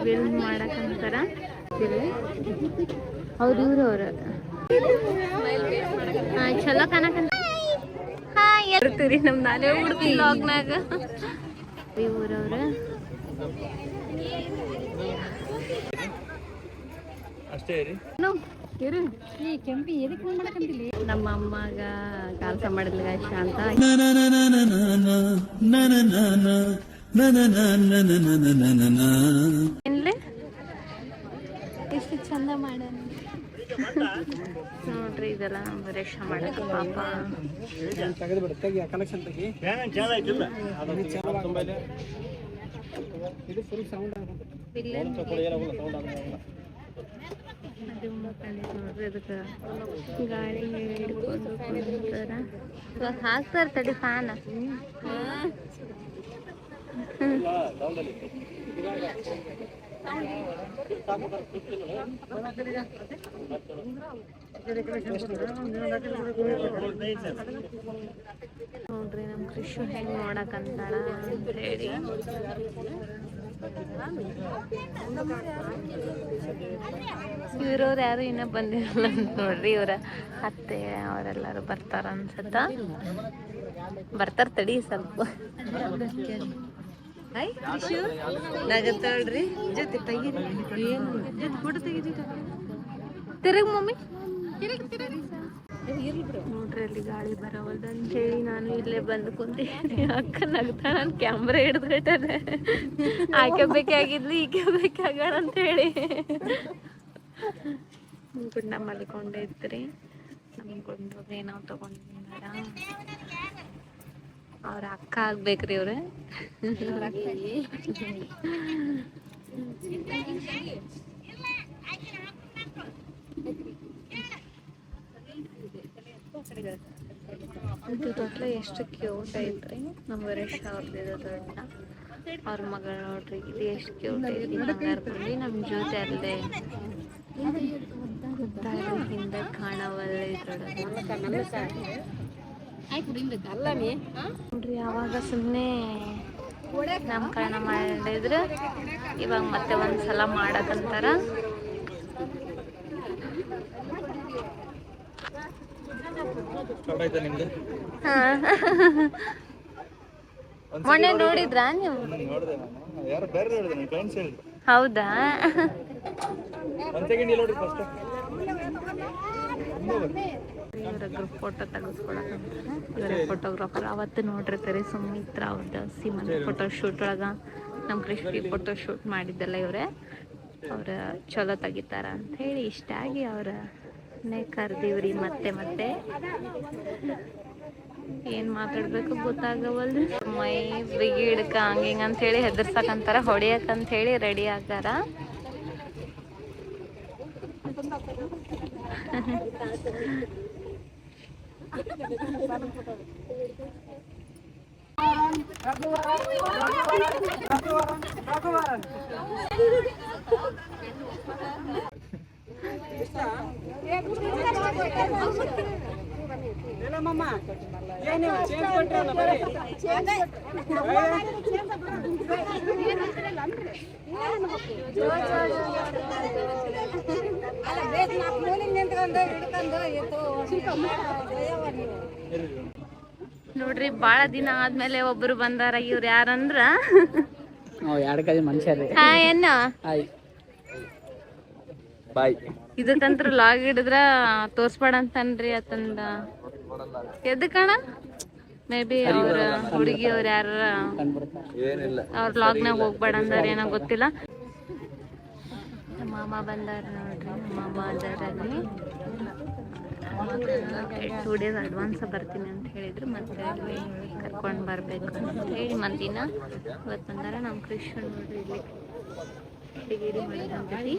Reveal ಮಾಡಕಂತಾರ ಅವ್ರು ಇವ್ರವ್ರು ಚಲೋ ಕಾಣಕಂತ ಇರ್ತೀರಿ ನಮ್ ನಾನೇ ಹುಡ್ತಿ ಲಾಗ್ನಾಗ ಊರವ್ರ ನಮ್ಮ ಅಮ್ಮಗ ಕಾಲ್ಸ ಮಾಡಿದ್ಲ ಶಾಂತ ಏನ್ಲಿ ಎಷ್ಟು ಚಂದ ಮಾಡ ನೋಡ್ರಿ ಇದೆಲ್ಲ ವರೇಶ ಮಾಡಕ ಪಾಪ ನೋಡ್ರಿ ಅದಕ್ಕೆ ಗಾಳಿ ಹಿಡ್ಕೊಂಡು ಹಾಕ್ತಾರ ತಡಿ ಫ್ಯಾನ್ ನೋಡ್ರಿ ನಮ್ ಕೃಷಿ ಹೆಂಗ್ ನೋಡಕಂತಾಳ ಅಂತ ಹೇಳಿ ಇವ್ರವ್ರು ಯಾರು ಇನ್ನ ಬಂದಿರಲ್ಲ ಅಂತ ನೋಡ್ರಿ ಇವ್ರ ಅತ್ತೆ ಅವರೆಲ್ಲರೂ ಬರ್ತಾರ ಅನ್ಸತ್ತ ಬರ್ತಾರ ತಡಿ ಸ್ವಲ್ಪ ನಗತ್ತಾಳ್ರಿ ಜೊತೆ ತೆಗೀರಿ ಜೊತೆ ಫೋಟೋ ತೆಗೀರಿ ತಿರುಗ್ ಮಮ್ಮಿ ನೋಡ್ರಿ ಅಲ್ಲಿ ಗಾಳಿ ಬರೋವಲ್ದು ಅಂತ ಹೇಳಿ ನಾನು ಇಲ್ಲೇ ಬಂದು ಕುಂತೀನಿ ಅಕ್ಕ ನಗ್ತಾಳ ನಾನು ಕ್ಯಾಮ್ರಾ ಹಿಡಿದ್ಬಿಟ್ಟೆ ಆಕೆ ಬೇಕಾಗಿದ್ಲು ಈಕೆ ಬೇಕಾಗ್ಯಾಳ ಅಂತ ಹೇಳಿ ಗುಂಡ ಮಲ್ಕೊಂಡೆ ಇದ್ರಿ ನಮ್ ಗುಂಡೋಗ್ರಿ ನಾವು ತಗೊಂಡಿದ್ದಾರ ಅವ್ರ ಅಕ್ಕ ಆಗ್ಬೇಕ್ರಿ ಇವ್ರ ತೊಟ್ಲ ಎಷ್ಟು ಕ್ಯೂಟ್ ಐತ್ರಿ ನಮ್ಮ ವರೇಶ ಅವ್ರದ್ದು ದೊಡ್ಡ ಅವ್ರ ಮಗಳು ನೋಡ್ರಿ ಇದು ಎಷ್ಟು ಕ್ಯೂಟ್ ಐತಿ ಬಂಗಾರಪುರಿ ನಮ್ಮ ಜೊತೆ ಅಲ್ಲದೆ ಹಿಂದೆ ಕಾಣವಲ್ಲ ನೋಡ್ರಿ ಅವಾಗ ಸುಮ್ಮನೆ ನಾಮಕರಣ ಮಾಡಿದ್ರು ಇವಾಗ ಮತ್ತೆ ಒಂದ್ಸಲ ಮಾಡಕಂತಾರ ಮೊನ್ನೆ ನೋಡಿದ್ರಾ ನೀವು ಹೌದಾ ಇವರ ಗ್ರೂಪ್ ಫೋಟೋ ತೆಗೆಸ್ಕೊಳಕಂತಾರೆ ಇವರ ಫೋಟೋಗ್ರಾಫರ್ ಅವತ್ತು ನೋಡಿರ್ತಾರೆ ಸುಮಿತ್ರ ಅವ್ರದ್ದು ಸೀಮನ್ ಫೋಟೋ ಶೂಟ್ ಒಳಗ ನಮ್ಮ ಕೃಷ್ಣಿ ಫೋಟೋ ಶೂಟ್ ಮಾಡಿದ್ದಲ್ಲ ಇವರೇ ಅವ್ರ ಚಲೋ ತೆಗಿತಾರ ಅಂತ ಹೇಳಿ ಇಷ್ಟ ಆಗಿ ಅವ್ರನ್ನೇ ಕರ್ದಿವ್ರಿ ಮತ್ತೆ ಮತ್ತೆ ಏನ್ ಮಾತಾಡ್ಬೇಕು ಗೊತ್ತಾಗವಲ್ರಿ ಮೈ ಬ್ರಿಗೇಡ್ಕ ಹಂಗಿಂಗ ಅಂತ ಹೇಳಿ ಹೆದರ್ಸಕಂತಾರ ಹೊಡಿಯಕಂತ ಹೇಳಿ ರೆಡಿ ಆಗ್ತಾರ ನೋಡ್ರಿ ಬಾಳ ದಿನ ಆದ್ಮೇಲೆ ಒಬ್ರು ಬಂದಾರ ಇವ್ರ ಯಾರಂದ್ರ ಇದಕ್ಕಂತ್ರ ಲಾಗ್ ಹಿಡಿದ್ರ ತೋರ್ಸ್ಬೇಡ ಅಂತನ್ರಿ ಅತಂದ ಎದಕ್ಕಣ ಮೇ ಬಿ ಅವ್ರ ಹುಡುಗಿ ಅವ್ರ ಯಾರ ಅವ್ರ ಲಾಗ್ನಾಗ ಹೋಗ್ಬೇಡ ಅಂದಾರ ಏನೋ ಗೊತ್ತಿಲ್ಲ. ನಮ್ಮ ಮಾಮ ಬಂದಾರ ನೋಡ್ರಿ, ನಮ್ಮ ಮಾಮ ಅದರಲ್ಲಿ 2 days ಅಡ್ವಾನ್ಸ್ ಬರ್ತೀನಿ ಅಂತ ಹೇಳಿದ್ರು. ಮತ್ತೆ ಅಲ್ಲಿ ಕರ್ಕೊಂಡು ಬರಬೇಕು ಅಂತ ಹೇಳಿ ಮಂದಿನ ಇವತ್ತು ಬಂದಾರ. ನಮ್ಮ ಕೃಷ್ಣ ನೋಡ್ರಿ ಇಲ್ಲಿ ಡಿಗ್ರಿ ಮಾಡಿದಂತತಿ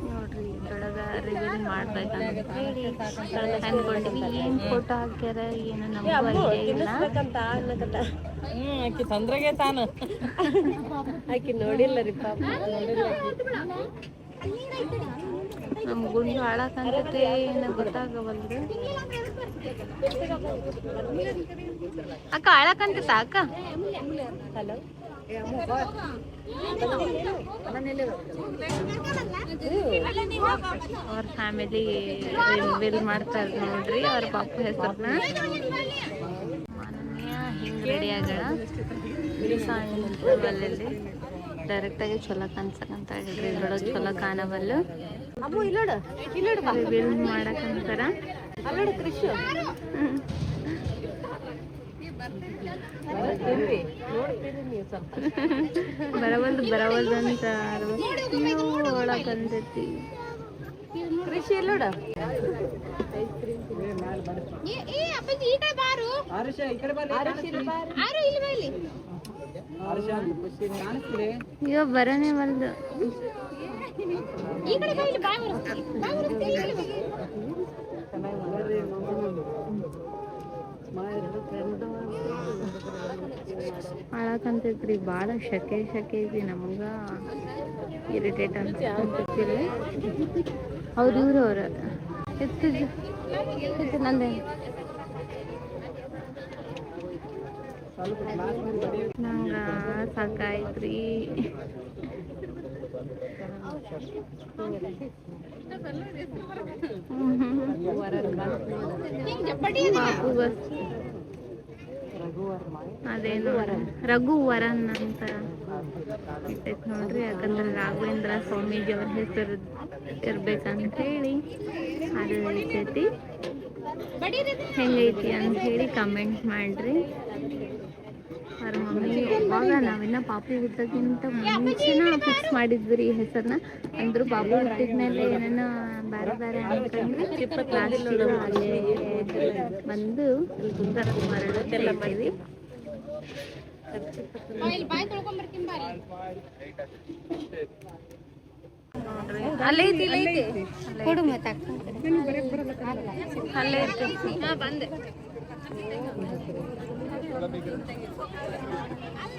ನೋಡ್ರಿ ಇದ್ರೊಳಗ ರಿವೀಲ್ ಮಾಡ್ಬೇಕಂತ ಹೇಳಿ ಅನ್ಕೊಂಡಿವಿ. ಏನ್ ಫೋಟೋ ಹಾಕ್ಯಾರ ಏನೋ ನಮಗೂ ಐಡಿಯಾ ಇಲ್ಲ. ಆಕಿ ತೊಂದ್ರೆಗೆ ತಾನು ಆಕಿ ನೋಡಿಲ್ಲ ರೀ ಪಾಪ ನಮ್ ಗುಂಡು ಹಾಳಾಕಂತೈತೆ ಏನೋ ಗೊತ್ತಾಗವಲ್ದು. ಅಕ್ಕ ಹಾಳಾಕಂತೈತ ಅಕ್ಕ? ಹಲೋ ಅವ್ರ ಫ್ಯಾಮಿಲಿ ರಿವೀಲ್ ಮಾಡ್ತಾರೆ ನೋಡ್ರಿ ಅವ್ರ ಪಾಪು ಹೆಸರನ್ನ. ಮಾನವೀಯ ಹಿಂಗ್ ರೆಡಿ ಆಗ್ಯಾಳ ಸಣ್ಣಲ್ಲಿ ಡೈರೆಕ್ಟಾಗಿ ಚಲೋ ಕಾಣಿಸಕಂತ ಹೇಳಿದ್ರಿ. ಇದ್ರೊಳಗೆ ಚಲೋ ಕಾಣವಲ್ಲು ರಿವೀಲ್ ಮಾಡಕಂತಾರ. ಬರವಲ್ದು ಅಂತ ಒಳಗಂತೈತಿ. ಕೃಷಿ ಎಲ್ಲೋಡ ಅಯ್ಯೋ ಬರನೇ ಬಲ್ದು. ಹಾಳಾಕಂತೈತ್ರಿ ಭಾಳ ಶಕೆ ಐತಿ. ನಮಗ ಇರಿಟೇಟ್ ಅನ್ಸುತ್ತೆ. ಅವ್ರು ಇವ್ರು ಅವ್ರ ಎತ್ತು ನಂದೆ ನಂಗ ಸಾಕಾಯ್ತ್ರಿ. ಅದೇನು ರಘುವರನ್ ಅಂತ ಇಟ್ಟೈತ್ ನೋಡ್ರಿ. ಯಾಕಂದ್ರೆ ರಾಘವೇಂದ್ರ ಸ್ವಾಮೀಜಿ ಅವ್ರ ಹೆಸರು ಇರ್ಬೇಕಂತ ಹೇಳಿ ಅದು ಐತೈತಿ. ಹೆಂಗೈತಿ ಅಂತ ಹೇಳಿ ಕಮೆಂಟ್ ಮಾಡ್ರಿ. ಅವ್ರ ಮಮ್ಮಿ ಅವಾಗ ನಾವಿನ್ನ ಪಾಪು ಹುಟ್ಟೋಕ್ಕಿಂತ ಮುಂಚೆನ ಫಿಕ್ಸ್ ಮಾಡಿದ್ವಿ ಈ ಹೆಸರನ್ನ. ಅಂದ್ರು ಪಾಪು ಹುಟ್ಟಿದ್ಮೇಲೆ ಏನೇನ ಬೇರೆ ಬೇರೆ ಅನ್ಕೊಂಡ್ರೆ ಅಲ್ಲೇ ಬಂದು ಮರಳುತ್ತೀವಿ. ಅಲ್ಲೇ ಐತಿ ಅಲ್ಲೇ ಐತಿ ಬಂದೆ.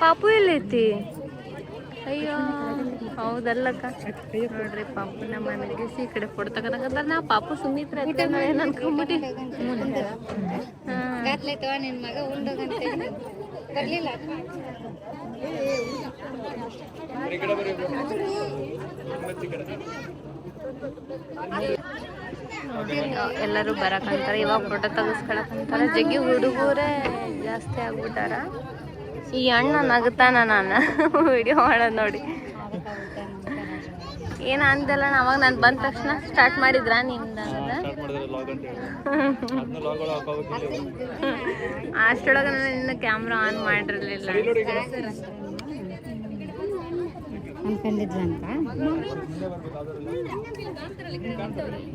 ಪಾಪು ಎಲ್ಲೈತಿ? ಅಯ್ಯೋ ಹೌದಲ್ಲಕ್ಕ. ನೋಡ್ರಿ ಪಾಪುನ ಮನಗಿಸಿ ಈ ಕಡೆ ಫೋಟೋ ತಗೋಬೇಕಂದ್ರೆ ನಾ ಪಾಪು ಸುಮಿತ್ರ ಏನು ಅನ್ಕೊಂಬಿಟ್ಟಿ. ಎಲ್ಲರೂ ಬರಕಂತಾರೆ, ಇವಾಗ ಫೋಟೋ ತೆಗಿಸ್ಕೊಳಕಂತಾರೆ. ಜಗ್ಗಿ ಹುಡುಗರೇ ಜಾಸ್ತಿ ಆಗ್ಬಿಟ್ಟಾರ. ಈ ಅಣ್ಣ ನಗುತ್ತಾನ ನಾನು ವಿಡಿಯೋ ಮಾಡೋದು ನೋಡಿ. ಏನ ಅಂದಲ್ಲ ಅವಾಗ ನಾನು ಬಂದ ತಕ್ಷಣ ಸ್ಟಾರ್ಟ್ ಮಾಡಿದ್ರ ನಿಮ್ದ ಅಷ್ಟೊಳಗೆ ನಾನು ಇನ್ನು ಕ್ಯಾಮ್ರಾ ಆನ್ ಮಾಡಿರಲಿಲ್ಲ ಅನ್ಕೊಂಡಿದ್ರಂತ.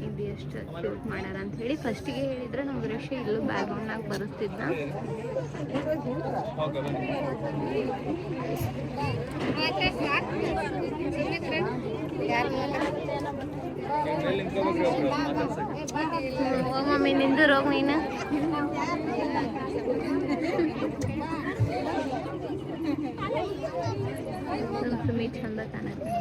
ಇದು ಎಷ್ಟು ಶೂಟ್ ಮಾಡ್ಯಾರ ಅಂತ ಹೇಳಿ ಫಸ್ಟಿಗೆ ಹೇಳಿದ್ರೆ ನಮ್ಮ ದೃಶ್ಯ ಇಲ್ಲೂ ಬ್ಯಾಕ್ಗ್ರೌಂಡ್ನಾಗ ಬರುತ್ತಿದ್ದ. ಓ ಮಮ್ಮಿ ನಿಂದು ರೋಗ ನೀನು ಸುಮ್ಮಿ ಚಂದ ಕಾಣತ್ತೆ.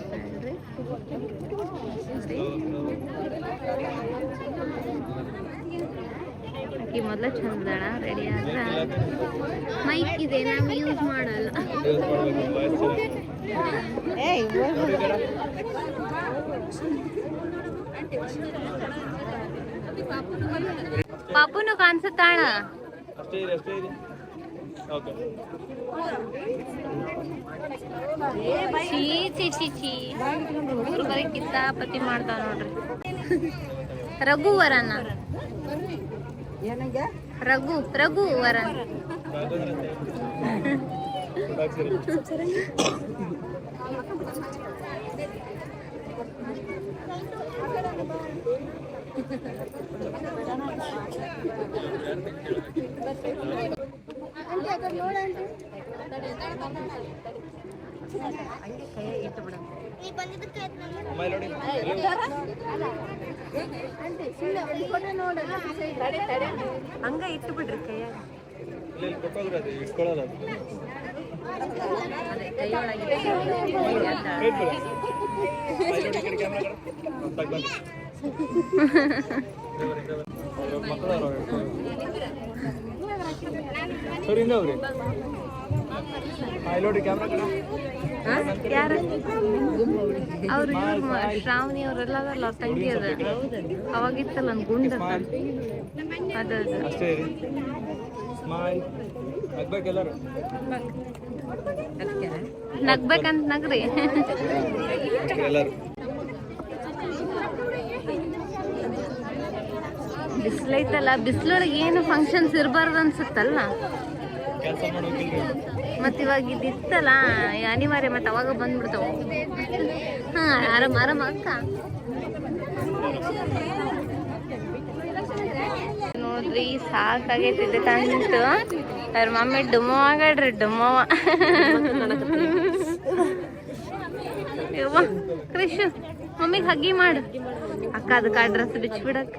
ಆಕಿ ಮೊದಲ ಚಂದಳ ರೆಡಿ ಆದ್ರ ಮೈಕ್ ಇದೆ ನಾವು ಯೂಸ್ ಮಾಡಲ್ಲ. ಪಾಪುನು ಕಾಣಿಸುತ್ತಾಳ. ಇವ್ರು ಬರೀ ಕಿತ್ತಾಪತಿ ಮಾಡ್ತಾವ ನೋಡ್ರಿ. ರಘುವರನ ರಘುವರನ್ ಹಂಗ ಇಟ್ಟು ಬಿಡ್ರಿ ಕೈಯಾಗ. ಕೈ ಒಳಗಿದೆ ಯಾರು ಅವ್ರು ಶ್ರಾವಣಿ ಅವರೆಲ್ಲ ಅದಲ್ಲ ಅವ್ರ ತಂಗಿ ಅದ ಅವಾಗಿತ್ತಲ್ಲ ಒಂದು ಗುಂಡ ಅದ ನಗ್ಬೇಕಂತ ನಗ್ರಿ ಬಿಸಿಲೈತಲ್ಲ ಬಿಸಿಲೊಳಗೆ ಏನು ಫಂಕ್ಷನ್ಸ್ ಇರಬಾರ್ದು ಅನ್ಸುತ್ತಲ್ಲ ಮತ್ ಇವಾಗ ಇದಿತ್ತಲ್ಲ ಅನಿವಾರ್ಯ ಮತ್ತೆ ಅವಾಗ ಬಂದ್ಬಿಡ್ತಾವ ಹಾ ಆರಾಮ ಅಕ್ಕ ನೋಡ್ರಿ ಸಾಕಾಗೈತಿದೆ ತಂತು ಅವ್ರ ಮಮ್ಮಿ ಡುಮ್ಮೋ ಆಗಡ್ರಿ ಡುಮ್ಮವ ಕೃಷ್ ಮಮ್ಮಿಗೆ ಹಗ್ಗಿ ಮಾಡು ಅಕ್ಕ ಅದಕ್ಕೆ ಆ ಡ್ರೆಸ್ ಬಿಚ್ಬಿಡಕ್ಕ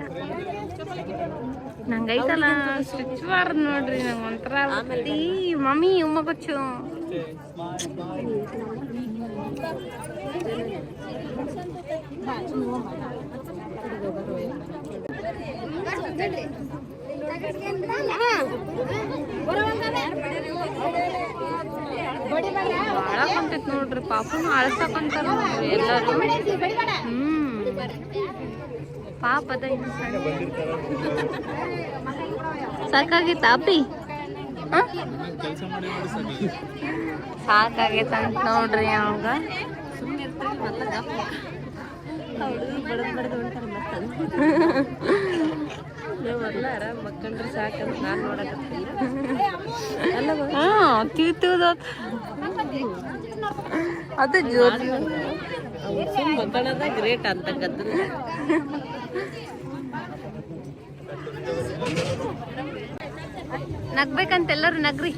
ನಂಗೈತಲ್ಲ ಸ್ಟಿಚ್ ಮಾಡ್ ನೋಡ್ರಿ ನಂಗೆ ಒಂಥರ ಮಮ್ಮಿ ಉಮ್ಮ ಕೊಚ್ಚು ಬಾಳ ಕುಂತೈತ್ ನೋಡ್ರಿ ಪಾಪನು ಅಳ್ಸಕಂತಾರ ನೋಡ್ರಿ ಎಲ್ಲಾರು ಪಾಪ ಅದ ಸಾಕಾಗೈತ ಅಪ್ಪಿ ಸಾಕಾಗೈತಂತ ನೋಡ್ರಿ ಅವಾಗ ಆರಾಮ್ ಮಕ್ಕಂಡ್ರೆ ಸಾಕಂತ ನಾನ್ ನೋಡಕತ್ತೀನಿ ಅದು ಜೋರ್ ಮಕ್ಕಳದ ಗ್ರೇಟ್ ಅಂತಕ್ಕದ್ದು ನಗ್ಬೇಕಂತ ಎಲ್ಲರೂ ನಗ್ರಿ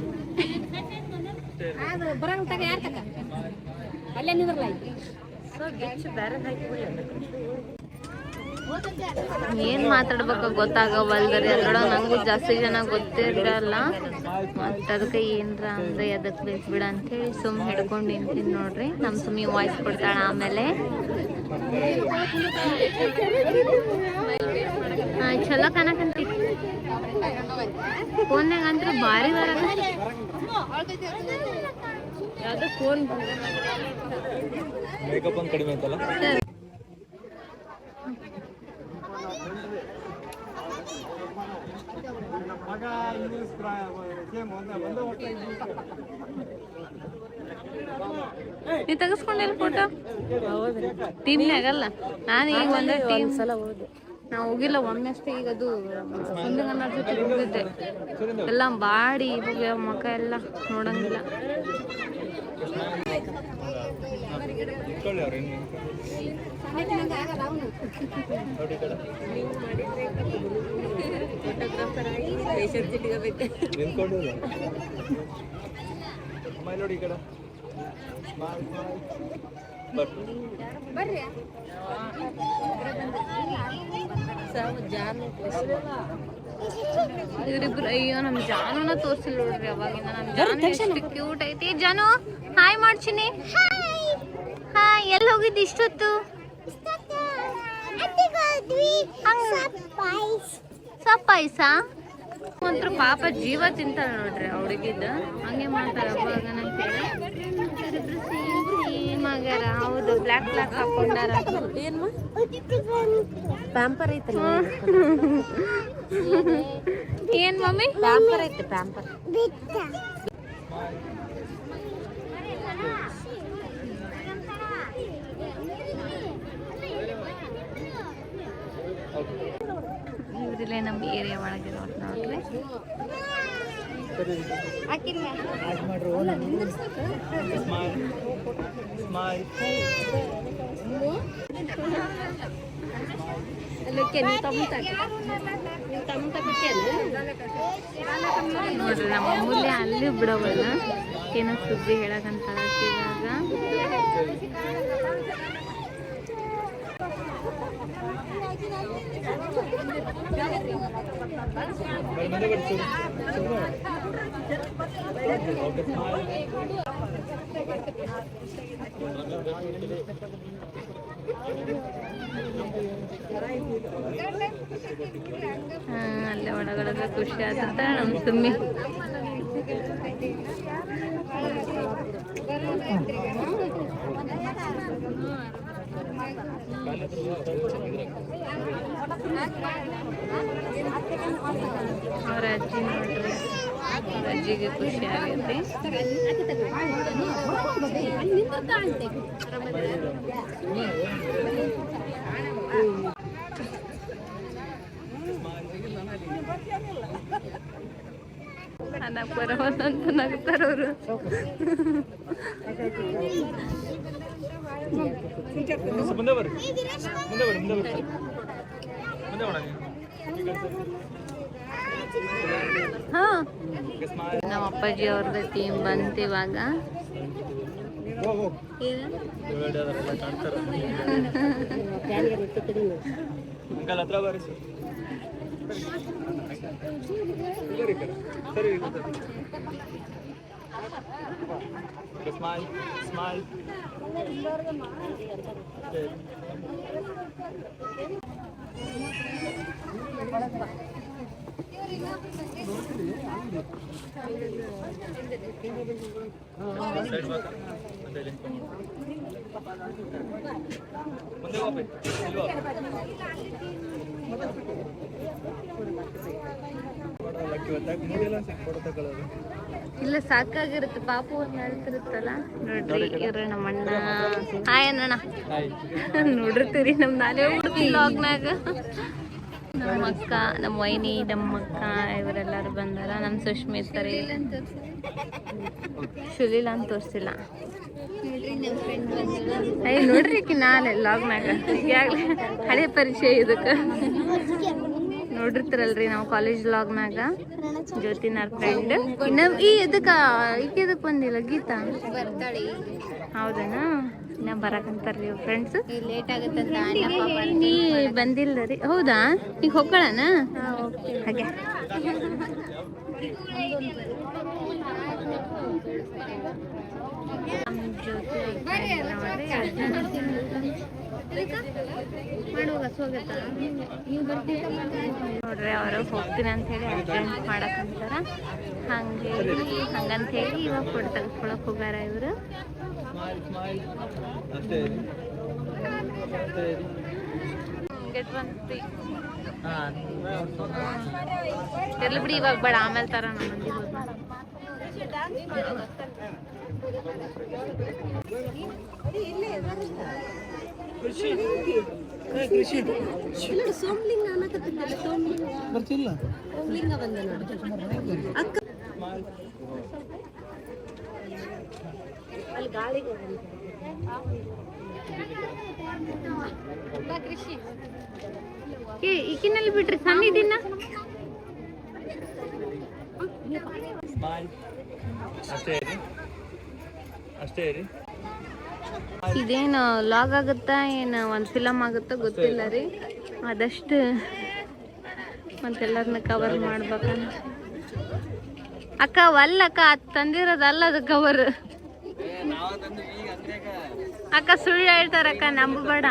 ಏನ್ ಮಾತಾಡ್ಬೇಕು ಗೊತ್ತಾಗವಲ್ದರಿ ಅದ್ರೊಳ ನಂಗೂ ಜಾಸ್ತಿ ಜನ ಗೊತ್ತಿರಲ್ಲ ಮತ್ತ ಅದಕ್ಕೆ ಏನ್ರ ಅಂದ್ರೆ ಅದಕ್ಕೆ ಬೇಕು ಬಿಡ ಅಂತ ಹೇಳಿ ಸುಮ್ ಹಿಡ್ಕೊಂಡು ನಿಂತೀನಿ ನೋಡ್ರಿ ನಮ್ ಸುಮ್ಮಿ ವಾಯ್ಸ್ ಕೊಡ್ತಾಳ ಆಮೇಲೆ ಚಲೋ ಕಾಣಕಂತಿ ಫೋನ್ಯಾಗ ಅಂದ್ರೆ ಭಾರಿ ಬರಲ್ಲ ಯಾವ್ದೋ ಫೋನ್ ಮೇಕಪ್ ಒಂದು ಕಡಿಮೆ ಅಂತಲ್ಲ ನೀ ತೆಗಿಸ್ಕೊಂಡಿಲ್ಲ ಫೋಟೋ ಟೀಮ್ನಾಗಲ್ಲ ನಾನು ಈಗ ಒಂದೇ ಟೀಮ್ ಸಲ ಹೋದೆ ನಾ ಹೋಗಿಲ್ಲ ಒಮ್ಮೆ ಅಷ್ಟೇ ಈಗ ಅದು ಸುಂದರ ಜೊತೆ ಹೋಗಿದ್ದೆ ಎಲ್ಲ ಬಾಡಿ ಹೋಗಿ ಮುಖ ಎಲ್ಲ ನೋಡಂಗಿಲ್ಲ ಫೋಟೋಗ್ರಾಫರ್ ಆಗಿ ಪೇಷಂಟ್ ಇಟ್ಕೋಬೇಕು ನೋಡಿ ಈ ಕಡೆ ಇವ್ರಿಬ್ರು ಅಯ್ಯೋ ನಮ್ ಜಾನುನ ತೋರ್ಸಿಲ್ಲ ನೋಡ್ರಿ ಅವಾಗಿಂದ ನಮ್ ಜಾನು ಎಷ್ಟು ಕ್ಯೂಟ್ ಐತಿ ಜಾನು ಹಾಯ್ ಮಾಡ್ತೀನಿ ಹಾಯ್ ಎಲ್ಲಿ ಹೋಗಿದ್ದು ಇಷ್ಟೊತ್ತು ಸಪ್ಪಾಯ್ಸ ಒಂಥರ ಪಾಪ ಜೀವ ತಿಂತಾಳ ನೋಡ್ರಿ ಹುಡುಗಿದ ಹಂಗೆ ಮಾಡ್ತಾರ ಮಗರ ಹೌದು ಬ್ಲ್ಯಾಕ್ ಹಾಕೊಂಡಾರ ಪ್ಯಾಂಪರ್ ಐತಲ್ಲ ಏನ್ ಮಮ್ಮಿ ಪ್ಯಾಂಪರ್ ಐತೆ ಪ್ಯಾಂಪರ್ ಇವ್ರಿಲ್ಲೇ ನಮ್ಮ ಏರಿಯಾ ಒಳಗಿರೋ ನೋಡ್ರಿ ನೋಡ್ರಿ ನಮ್ಮ ಅಮೂಲ್ಯ ಅಲ್ಲಿ ಬಿಡೋವಲ್ಲ ಏನೋ ಸುದ್ದಿ ಹೇಳಕಂತ ಇವಾಗ ಅಲ್ಲೇ ಒಳಗಡೆ ಖುಷಿ ಆಗುತ್ತೆ ನಮ್ಮ ಸುಮ್ಮಿ. ಅವ್ರ ಅಜ್ಜಿ ನೋಡ್ರಿ, ಅಜ್ಜಿಗೆ ಖುಷಿ ಆಗೈತಿ. ಅನ್ನಕ್ ಬರವಲ್ಲಂತ ನಗ್ತಾರ ಅವರು. ಮುಂದೆ ಬರ್ರಿ, ಮುಂದೆ ಬರ್ರಿ, ಮುಂದೆ ಬರ್ರಿ, ಮುಂದೆ ಮಾಡೋಣ. ಹಾ, ನಮ್ಮ ಅಪ್ಪಾಜಿ ಅವ್ರದ್ದು ಟೀಮ್ ಬಂತು ಇವಾಗ. ಅಂಕಲ್ ಹತ್ರ ಬರ್ರಿ ಸರ್. ಸರಿ ಸ್ಮೈಲ್ ಸ್ಮೈಲ್. ಮುಂದೆ ಹೋಗ್ಬೇಕು. ಇಲ್ಲ ಸಾಕಾಗಿರುತ್ತೆ ಪಾಪು ಒಂದು ಹೇಳ್ತಿರುತ್ತಲ್ಲ ನೋಡ್ರಿ. ಇವ್ರ ನಮ್ಮ ಅಣ್ಣ. ಹಾಯ್ ಅಣ್ಣ. ನೋಡಿರ್ತೀರಿ ನಮ್ ನಾನೇ ಲಾಗ್ನಾಗ. ನಮ್ಮ ಅಕ್ಕ, ನಮ್ಮ ವೈನಿ, ನಮ್ಮ ಅಕ್ಕ ಇವರೆಲ್ಲರೂ ಬಂದಾರ. ನಮ್ಮ ಸುಷ್ಮಿತರಿ ಸುಲಿಲ್ಲ ಅಂತ ತೋರಿಸಿಲ್ಲ. ನೋಡ್ರಿ ನಾಳೆ ಲಾಗ್ನಾಗ ಈಗಾಗಲೇ ಹಳೆ ಪರಿಚಯ ಇದಕ್ಕೆ ನೋಡಿರ್ತೀರಲ್ರಿ ನಾವು ಕಾಲೇಜ್ ಲಾಗ್ನಾಗ. ಜ್ಯೋತಿನಾರ್ ಫ್ರೆಂಡ್. ಇನ್ನ ಇದಕ್ಕೆ ಬಂದಿಲ್ಲ ಗೀತಾ ಹೌದನಾ? ಇನ್ನ ಬರಕಂತಾರ್ರಿ ಫ್ರೆಂಡ್ಸ್. ಲೇಟ್ ಆಗುತ್ತೆ ನೀ ಬಂದಿಲ್ಲ ರೀ. ಹೌದಾ? ಈಗ ಹೋಗೋಣ ಹಾಗೆ. ನೋಡ್ರಿ ಅವರು ಹೋಗ್ತೀನಿ ಅಂತ ಹೇಳಿ ಅರ್ಜೆಂಟ್ ಮಾಡಕ್ಕಂತಾರ. ಹಂಗಂತ ಹೇಳಿ ಇವಾಗ ಫೋಟೋ ತೆಗೆಸ್ಕೊಳಕ್ ಹೋಗಾರ ಇವರು. ಇರ್ಲಿ ಬಿಡಿ ಇವಾಗ ಬೇಡ, ಆಮೇಲೆ ತರ ನಮ್ಮ ಈಗಿನಲ್ಲಿ ಬಿಟ್ರಿ ಸಣ್ಣಿದಿನ. ಇದೇನು ಲಾಗ್ ಆಗುತ್ತಾ ಏನು ಒಂದು ಫಿಲಮ್ ಆಗುತ್ತಾ ಗೊತ್ತಿಲ್ಲ ರೀ. ಆದಷ್ಟು ಮತ್ತೆಲ್ಲರನ್ನ ಕವರ್ ಮಾಡ್ಬೇಕಂತ. ಅಕ್ಕ ಅಲ್ಲಕ್ಕ ತಂದಿರೋದಲ್ಲ ಅದು ಕವರ್. ಅಕ್ಕ ಸುಳ್ಳು ಹೇಳ್ತಾರಕ್ಕ, ನಂಬಬೇಡ.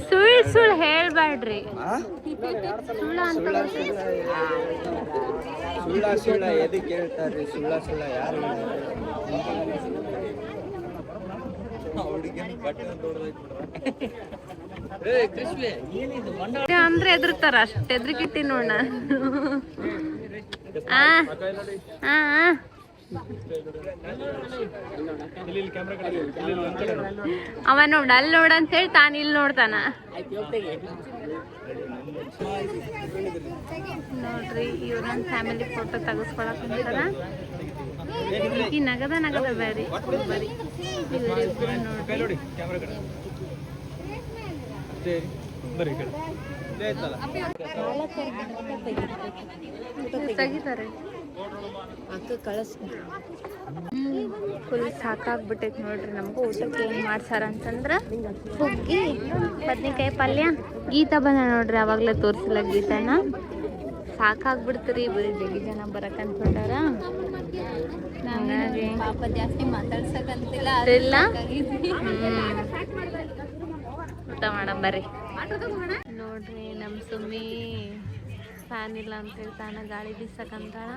ಸುಳ್ಳು ಹೇಳ್ಬೇಡ್ರಿ. ಸುಳ್ಳ ಎದಕ್ಕೆ ಹೇಳ್ತಾರ್ರಿ? ಸುಳ್ಳ ಯಾರು ಅಂದ್ರೆ ಎದುರ್ತಾರ, ಅಷ್ಟ ಎದ್ರಿಕಿಟ್ಟಿ ನೋಡ. ಅವ ನೋಡ ಅಲ್ಲಿ ನೋಡ ಅಂತ ಹೇಳಿ ತಾನ ಇಲ್ಲಿ ನೋಡ್ತಾನ. ನೋಡ್ರಿ ಇವ್ರ ಫ್ಯಾಮಿಲಿ ಫೋಟೋ ತೆಗೆಸ್ಕೊಳಕ್ ಅಂತಾರ. ಈ ನಗದ ಬೇರೆ ಬರೀ ನೋಡ್ರಿ. ತೆಗಿತಾರೆ. ಅಕ್ಕ ಕಳಿಸ್ ಫುಲ್ ಸಾಕಾಗ್ಬಿಟ್ಟೈತೆ ನೋಡ್ರಿ. ನಮಗೂ ಊಟಕ್ಕೆ ಏನು ಮಾಡ್ಸಾರ ಅಂತಂದ್ರೆ ಹುಗ್ಗಿ ಬದ್ನಿಕಾಯಿ ಪಲ್ಯ. ಗೀತಾ ಬಂದ ನೋಡ್ರಿ, ಅವಾಗಲೇ ತೋರಿಸಿಲ್ಲ ಗೀತಾನ. ಸಾಕಾಗ್ಬಿಡ್ತೀರಿ ಬರೀ ಜಗ್ಗಿ ಜನ ಬರಕಂತ ಹೊಂಟಾರ. ಹಂಗಾಗಿ ಪಾಪ ಜಾಸ್ತಿ ಮಾತಾಡ್ಸಕ್ಕಂತಿಲ್ಲ ಇಲ್ಲ ಊಟ ಮಾಡಮ್ ಬರ್ರಿ. ನೋಡ್ರಿ ನಮ್ಮ ಸುಮ್ಮಿ ಫ್ಯಾನ್ ಇಲ್ಲ ಅಂತ ಹೇಳ್ತಾನ, ಗಾಳಿ ಬೀಸಕಂತಾಳ.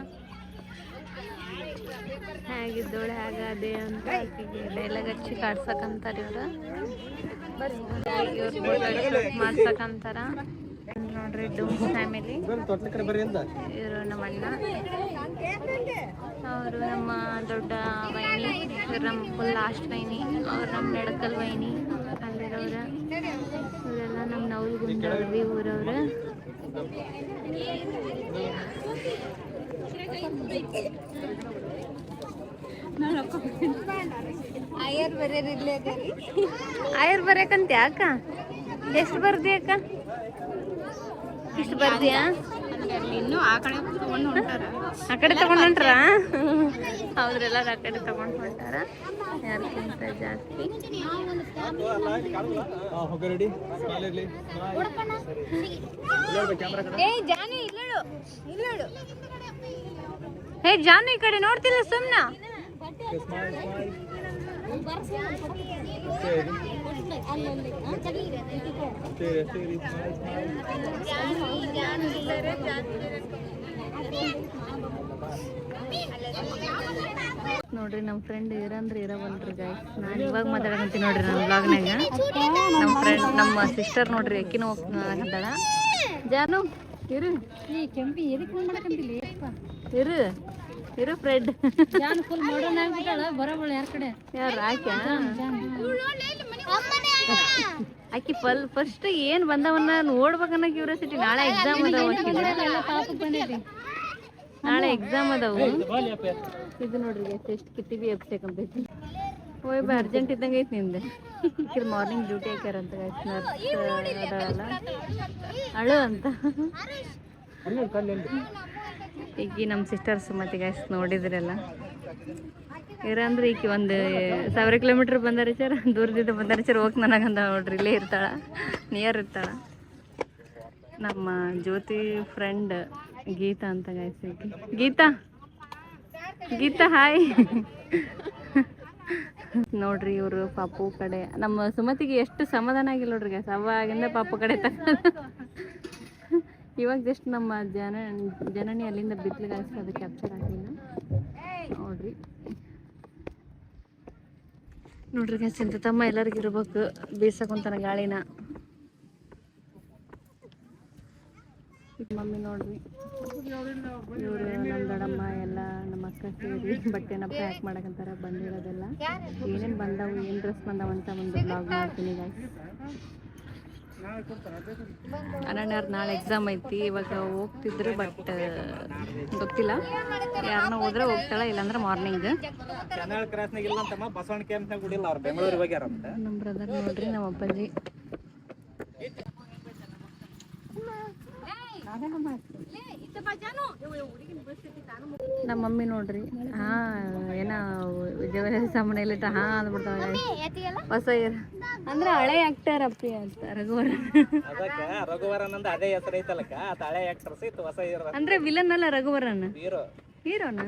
ಹೇಗಿದ್ದೋಳೆ ಹೇಗದೆ ಅಂತ ಆಕೆಗೆ ಡೈಲಾಗ್ ಹಚ್ಚಿ ಕಾಡ್ಸಕಂತಾರ ಇವ್ರು. ಮಾಡ್ಸಕಂತಾರ ನೋಡ್ರಿ. ಡೂಮ್ಸ್ ಫ್ಯಾಮಿಲಿ ಇವರು ನಮ್ಮ ಅಣ್ಣ, ಅವರು ನಮ್ಮ ದೊಡ್ಡ ವೈನಿ, ಇವ್ರು ನಮ್ಮ ಫುಲ್ ಲಾಸ್ಟ್ ವೈನಿ, ಅವ್ರು ನಮ್ಮ ನಡಕಲ್ ವೈನಿ ಅಲ್ಲಿರೋರ. ಇವರೆಲ್ಲ ನಮ್ಮ ನವಲ್ಗುಂದವ್ರಿ ಊರವ್ರು. ಆಯರ್ ಬರೀ ಆಯರ್ ಬರೇಕಂತ ಯಾಕ? ಎಷ್ಟು ಬರ್ದಿ ಅಕ್ಕ? ಇಷ್ಟು ಬರ್ದಿಯಾ? ಇನ್ನು ಆ ಕಡೆ ತಗೊಂಡು ಹೊಂಟಾರ. ಆ ಕಡೆ ತಗೊಂಡು ಹೊಂಟ್ರ? ಹೌದ್ರೆಲ್ಲ ಆ ಕಡೆ ತಗೊಂಡು ಹೊಂಟಾರ. ಯಾರ್ಕಿಂತ ಜಾಸ್ತಿ ಹೇ ಜಾನು ಈ ಕಡೆ ನೋಡ್ತಿಲ್ಲ ಸುಮ್ನ. ನೋಡ್ರಿ ನಮ್ಮ ಫ್ರೆಂಡ್ ಇರಂದ್ರೆ ಇರವಲ್ರಿ ಗೈಸ್. ನಾನು ಇವಾಗ ಮಾತಾಡಕಂತೀನಿ ನೋಡ್ರಿ ನನ್ನ ಬ್ಲಾಗ್ನಾಗ. ನಮ್ಮ ಫ್ರೆಂಡ್ ನಮ್ಮ ಸಿಸ್ಟರ್ ನೋಡ್ರಿ ಅಕ್ಕಿನೂ ಹೋಗ್ತಾಳ. ಜಾನು ಇರು, ಈ ಕೆಂಪಿ ಎದಕ್ಕೆ ಮಾಡಕಂತಿಲ್ಲ ಇರು ಇರು ಫ್ರೆಂಡ್. ಜಾನ್ ಫುಲ್ ಮಾಡರ್ನ್ ಆಗ್ಬಿಟ್ಟಾಳ. ಬರೋಬಳ ಯಾರ ಕಡೆ? ಯಾರು ಆಕೆ? ಆಕಿ ಫಸ್ಟ್ ಏನ್ ಬಂದವನ್ನ ನೋಡ್ಬೇಕನ್ನ ಕ್ಯೂರಿಯಾಸಿಟಿ. ನಾಳೆ ಎಕ್ಸಾಮ್ ಅದಾವ, ನಾಳೆ ಎಕ್ಸಾಮ್ ಅದಾವು. ಇದು ನೋಡ್ರಿ ಎಷ್ಟು ಕಿಟ್ಟಿವಿ ಎಬ್ಸಬೇಕಂತೈತಿ. ಹೋಯ್ ಬಾ, ಅರ್ಜೆಂಟ್ ಇದ್ದಂಗೆ ಐತಿ ನಿಂದೆ. ಈಗ ಮಾರ್ನಿಂಗ್ ಡ್ಯೂಟಿ ಹಾಕ್ಯಾರಂತ ನರ್ಸ್ ಅದಾಳಲ್ಲ, ಅಳು ಅಂತ. ಈಗ ನಮ್ಮ ಸಿಸ್ಟರ್ ಸುಮತಿ ಗೈಸ್ ನೋಡಿದ್ರಲ್ಲ, ಇರಂದ್ರೆ ಈಕಿ ಒಂದು 1000 ಕಿಲೋಮೀಟ್ರ್ ಬಂದಾರ ಸರ್, ದೂರದಿಂದ ಬಂದಾರ ಸರ್. ಹೋಗಿ ನನಗಂದ ನೋಡ್ರಿ, ಇಲ್ಲೇ ಇರ್ತಾಳ, ನಿಯರ್ ಇರ್ತಾಳ. ನಮ್ಮ ಜ್ಯೋತಿ ಫ್ರೆಂಡ್ ಗೀತಾ ಅಂತ ಗೈಸ್. ಗೀತಾ ಗೀತಾ ಹಾಯ್. ನೋಡ್ರಿ ಇವರು ಪಾಪು ಕಡೆ, ನಮ್ಮ ಸುಮತಿಗೆ ಎಷ್ಟು ಸಮಾಧಾನ ಆಗಿಲ್ಲ ನೋಡ್ರಿ ಗೈಸ್. ಅವಾಗಿಂದ ಪಾಪು ಕಡೆ ಇವಾಗ ಜಸ್ಟ್ ನಮ್ಮ ಜನನಿ ಅಲ್ಲಿಂದ ಬಿತ್ಲಿಗೆ ಅದು ಕ್ಯಾಪ್ಚರ್ ಆಗಿಲ್ಲ ನೋಡ್ರಿ. ನೋಡ್ರಿ ಗೈಸ್, ಇಂಥ ತಮ್ಮ ಎಲ್ಲರಿಗೂ ಇರ್ಬೇಕು, ಬೀಸಕೊಂತಾನ ಗಾಳಿನ. ಮಮ್ಮಿ ನೋಡ್ರಿ, ಇವರು ನಮ್ಮ ದೊಡ್ಡಮ್ಮ ಎಲ್ಲ ನಮ್ಮ ಅಕ್ಕ ಸೇರಿ ಬಟ್ಟೆನ ಪ್ಯಾಕ್ ಮಾಡಕಂತಾರ. ಬಂದಿರೋದೆಲ್ಲ ಏನೇನು ಬಂದಾವು, ಏನು ಡ್ರೆಸ್ ಬಂದಾವ ಅಂತ ಒಂದು ಬ್ಲಾಗ್ ಮಾಡ್ತೀನಿ ಗೈಸ್. ಅನನ್ಯವ್ರು ನಾಳೆ ಎಕ್ಸಾಮ್ ಐತಿ, ಇವಾಗ ಹೋಗ್ತಿದ್ರು, ಬಟ್ ಗೊತ್ತಿಲ್ಲ. ಯಾರನ್ನ ಹೋದ್ರೆ ಹೋಗ್ತಾಳ, ಇಲ್ಲಾಂದ್ರೆ ಮಾರ್ನಿಂಗ್. ನಮ್ಮ ಬ್ರದರ್ ನೋಡ್ರಿ, ನಮ್ಮ ಅಪ್ಪಾಜಿ. ನಮ್ಮ ಮಮ್ಮಿ ನೋಡ್ರಿ, ಏನ ವಿಜಯವಾಡ ಸಾಮಾನ್ಯ ಅಂದ್ಬಿಡ್ತಾವ. ಹೊಸ ಅಂದ್ರೆ ಹಳೆ ಆಕ್ಟರ್ ಅಪ್ಪಿ ಅಂತ ರಘುವರನ್ ಅದೇ ಹೆಸರು ಐತಲಕ್ಕ, ಹಳೆ ಆಕ್ಟರ್ಸ್ ಇತ್ತು, ಹೊಸ ಅಂದ್ರೆ ವಿಲನ್ ಅಲ್ಲ ರಘುವರನ್, ಹೀರೋನ.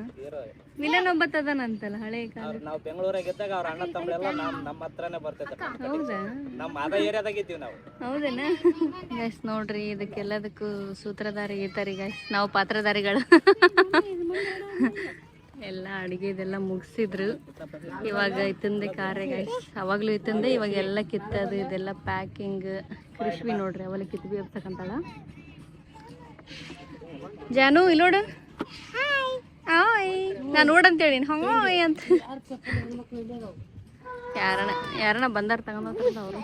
ವಿಲನ್ ಒಬ್ಬತ್ತದನಂತಲ್ಲ ಹಳೆ ಕಾಲ. ನಾವು ಬೆಂಗಳೂರಾಗಿದ್ದಾಗ ಅವ್ರ ಅಣ್ಣ ತಮ್ಮಳೆಲ್ಲ ನಮ್ಮ ಹತ್ರನೇ ಬರ್ತೈತೆ. ಹೌದಾ? ನಮ್ಮ ಅದ ಏರಿಯಾದಾಗ ಇದ್ದೀವಿ ನಾವು. ಹೌದೇನಾ ಗೈಸ್? ನೋಡ್ರಿ, ಇದಕ್ಕೆಲ್ಲದಕ್ಕೂ ಸೂತ್ರಧಾರಿ ಇರ್ತಾರೆ ಗೈಸ್, ನಾವು ಪಾತ್ರಧಾರಿಗಳು. ಎಲ್ಲ ಅಡುಗೆ ಇದೆಲ್ಲ ಮುಗಿಸಿದ್ರು. ಇವಾಗ ಇತ್ತಂದೆ ಕಾರ್ಯ ಗೈಸ್, ಅವಾಗಲೂ ಇತ್ತಂದೆ, ಇವಾಗ ಎಲ್ಲ ಕಿತ್ತದು ಇದೆಲ್ಲ ಪ್ಯಾಕಿಂಗ್. ಕೃಷ್ವಿ ನೋಡ್ರಿ, ಅವೆಲ್ಲ ಕಿತ್ಬಿ ಇರ್ತಕ್ಕಂತಾಳ. ಜಾನು ಇಲ್ಲಿ ನೋಡು, ಹಾಯ್. ನಾನು ನೋಡಂತೇಳಿ ಹಾಯ್ ಅಂತ. ಯಾರನ್ನ ಬಂದಾರ ತಗೊಂಡೋಗ್ತಾರ ಅವರು.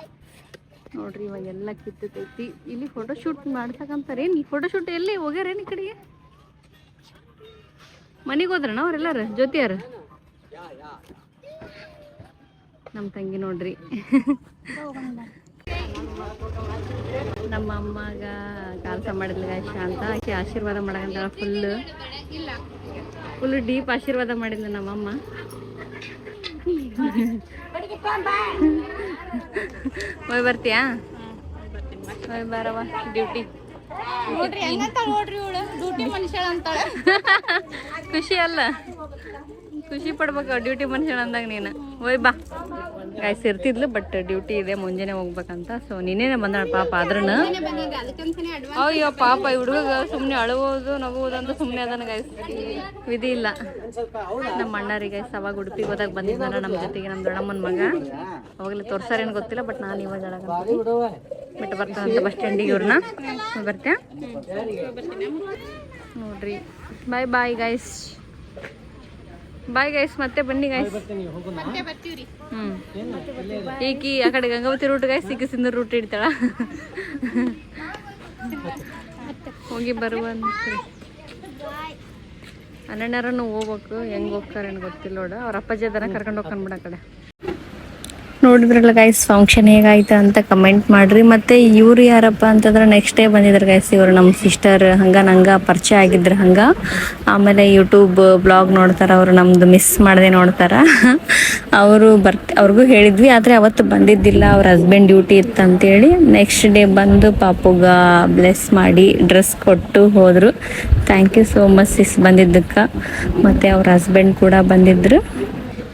ನೋಡ್ರಿ, ಇವಾಗ ಎಲ್ಲ ಕಿತ್ತೈತಿ. ಇಲ್ಲಿ ಫೋಟೋ ಶೂಟ್ ಮಾಡ್ತಕ್ಕಂತಾರೆ. ಏನು ಈ ಫೋಟೋ ಶೂಟ್ ಎಲ್ಲಿ ಹೋಗ್ಯಾರೇನು? ಈ ಕಡೆಗೆ ಮನೆಗೆ ಹೋದ್ರಣ ಅವ್ರೆಲ್ಲಾರು? ಜ್ಯೋತಿಯಾರ ನಮ್ಮ ತಂಗಿ ನೋಡ್ರಿ. ನಮ್ಮ ಅಮ್ಮಗ ಕೆಲಸ ಮಾಡಿದ್ಲ ಅಂತ ಆಕೆ ಆಶೀರ್ವಾದ ಮಾಡಕಂತ. ಫುಲ್ ಡೀಪ್ ಆಶೀರ್ವಾದ ಮಾಡಿದ್ಲು ನಮ್ಮಮ್ಮ. ಹೋಯ್ ಬರ್ತೀಯಾ? ಹೋಯ್ ಬಾರವ ಡ್ಯೂಟಿ. ನೋಡ್ರಿ ಹೆಂಗಂತ ನೋಡ್ರಿ ಇವಳು ಡ್ಯೂಟಿ ಮನುಷ್ಯ ಅಂತಾಳೆ. ಖುಷಿ ಅಲ್ಲ, ಖುಷಿ ಪಡ್ಬೇಕು ಡ್ಯೂಟಿ ಮನುಷ್ಯನ ಅಂದಾಗ ನೀನು. ಹೋಯ್ ಬಾ ಗಾಯ್ಸ್ ಇರ್ತಿದ್ಲು, ಬಟ್ ಡ್ಯೂಟಿ ಇದೆ ಮುಂಜಾನೆ ಹೋಗ್ಬೇಕಂತ. ಸೊ ನೀನೇನೆ ಬಂದಾಳ ಪಾಪ. ಆದ್ರೂ ಅಯ್ಯೋ ಪಾಪ ಈ ಹುಡುಗ ಸುಮ್ಮನೆ ಅಳುವುದು ನಗುವುದು ಅಂತ ಸುಮ್ಮನೆ ಅದನ್ನ ಗಾಯ್ಸ್, ವಿಧಿ ಇಲ್ಲ. ನಮ್ಮ ಅಣ್ಣರಿಗೆ ಗೈಸ್ ಅವಾಗ ಉಡುಪಿಗೆ ಹೋದಾಗ ಬಂದಿದ್ದಾರ ನಮ್ಮ ಜೊತೆಗೆ, ನಮ್ಮ ದೊಡ್ಡಮ್ಮನ ಮಗ. ಅವಾಗಲೇ ತೋರ್ಸಾರೇನು ಗೊತ್ತಿಲ್ಲ, ಬಟ್ ನಾನು ಇವಾಗ ಬಿಟ್ಟು ಬರ್ತಾನಂತ ಬಸ್ ಸ್ಟ್ಯಾಂಡಿಗೆ ಇವ್ರನ್ನ. ಬರ್ತೀಯಾ? ನೋಡ್ರಿ ಬಾಯ್ ಬಾಯ್ ಗೈಸ್, ಬಾಯ್ ಗೈಸ್, ಮತ್ತೆ ಬನ್ನಿ ಗೈಸ್. ಈಕಿ ಆ ಕಡೆ ಗಂಗಾವತಿ ರೂಟ್ ಗೈಸ್, ಈಕಿ ಸಿಂಧೂರ್ ರೂಟ್ ಇಡ್ತಾಳ. ಹೋಗಿ ಬರುವ ಅಣ್ಣನರನ್ನು ಹೋಗ್ಬೇಕು, ಹೆಂಗೆ ಹೋಗ್ತಾರೇನು ಗೊತ್ತಿಲ್ಲ ನೋಡು. ಅವ್ರ ಅಪ್ಪಾಜಿ ಅದನ್ನ ಕರ್ಕೊಂಡು ಹೋಗ್ಕೊಂಡ್ಬಿಡ ಆ ಕಡೆ. ನೋಡಿದ್ರಲ್ಲ ಗೈಸ್ ಫಂಕ್ಷನ್ ಹೇಗಾಯ್ತು ಅಂತ ಕಮೆಂಟ್ ಮಾಡ್ರಿ. ಮತ್ತು ಇವ್ರು ಯಾರಪ್ಪ ಅಂತಂದ್ರೆ ನೆಕ್ಸ್ಟ್ ಡೇ ಬಂದಿದ್ರು ಗೈಸ್. ಇವರು ನಮ್ಮ ಸಿಸ್ಟರ್ ನಂಗೆ ಪರಿಚಯ ಆಗಿದ್ರು ಹಂಗೆ. ಆಮೇಲೆ ಯೂಟ್ಯೂಬ್ ಬ್ಲಾಗ್ ನೋಡ್ತಾರೆ ಅವರು, ನಮ್ಮದು ಮಿಸ್ ಮಾಡದೆ ನೋಡ್ತಾರೆ. ಅವ್ರಿಗೂ ಹೇಳಿದ್ವಿ, ಆದರೆ ಅವತ್ತು ಬಂದಿದ್ದಿಲ್ಲ, ಅವ್ರ ಹಸ್ಬೆಂಡ್ ಡ್ಯೂಟಿ ಇತ್ತು ಅಂತೇಳಿ. ನೆಕ್ಸ್ಟ್ ಡೇ ಬಂದು ಪಾಪುಗ ಬ್ಲೆಸ್ ಮಾಡಿ ಡ್ರೆಸ್ ಕೊಟ್ಟು ಹೋದರು. ಥ್ಯಾಂಕ್ ಯು ಸೋ ಮಚ್ ಸಿಸ್ ಬಂದಿದ್ದಕ್ಕೆ. ಮತ್ತು ಅವ್ರ ಹಸ್ಬೆಂಡ್ ಕೂಡ ಬಂದಿದ್ದರು.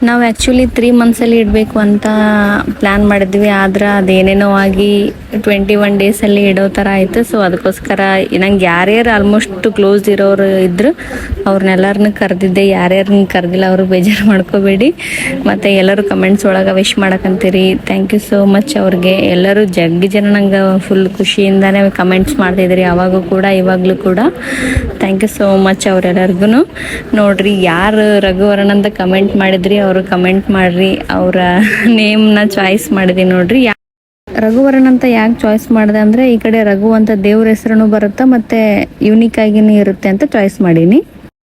ನಾವು ಆ್ಯಕ್ಚುಲಿ 3 ಮಂತ್ಸಲ್ಲಿ ಇಡಬೇಕು ಅಂತ ಪ್ಲ್ಯಾನ್ ಮಾಡಿದ್ವಿ, ಆದ್ರೆ ಅದೇನೇನೋ ಆಗಿ 21 ಡೇಸಲ್ಲಿ ಇಡೋ ಥರ ಆಯಿತು. ಸೊ ಅದಕ್ಕೋಸ್ಕರ ನಂಗೆ ಯಾರ್ಯಾರು ಆಲ್ಮೋಸ್ಟ್ ಕ್ಲೋಸ್ ಇರೋರು ಇದ್ದರು ಅವ್ರನ್ನೆಲ್ಲರನ್ನ ಕರೆದಿದ್ದೆ. ಯಾರ್ಯಾರನ್ನ ಕರೆದಿಲ್ಲ ಅವರು ಬೇಜಾರು ಮಾಡ್ಕೋಬೇಡಿ. ಮತ್ತು ಎಲ್ಲರೂ ಕಮೆಂಟ್ಸ್ ಒಳಗೆ ವಿಶ್ ಮಾಡಕ್ಕಂತೀರಿ. ಥ್ಯಾಂಕ್ ಯು ಸೋ ಮಚ್ ಅವ್ರಿಗೆ. ಎಲ್ಲರೂ ಜನ ನಂಗೆ ಫುಲ್ ಖುಷಿಯಿಂದನೇ ಕಮೆಂಟ್ಸ್ ಮಾಡ್ತಾಯಿದ್ರಿ, ಅವಾಗೂ ಕೂಡ ಇವಾಗಲೂ ಕೂಡ. ಥ್ಯಾಂಕ್ ಯು ಸೋ ಮಚ್ ಅವರೆಲ್ಲರಿಗೂ. ನೋಡಿರಿ ಯಾರು ರಘುವರನ್ ಅಂತ ಕಮೆಂಟ್ ಮಾಡಿದ್ರಿ ಅವರು ಕಮೆಂಟ್ ಮಾಡ್ರಿ. ಅವರ ನೇಮ್ನ ಚಾಯ್ಸ್ ಮಾಡಿದೆ ನೋಡ್ರಿ. ರಘುವರನ್ ಅಂತ ಯಾಕೆ ಚಾಯ್ಸ್ ಮಾಡಿದೆ ಅಂದರೆ ಈ ಕಡೆ ರಘು ಅಂತ ದೇವ್ರ ಹೆಸರು ಬರುತ್ತೆ, ಮತ್ತು ಯೂನಿಕ್ ಆಗಿನೂ ಇರುತ್ತೆ ಅಂತ ಚಾಯ್ಸ್ ಮಾಡೀನಿ.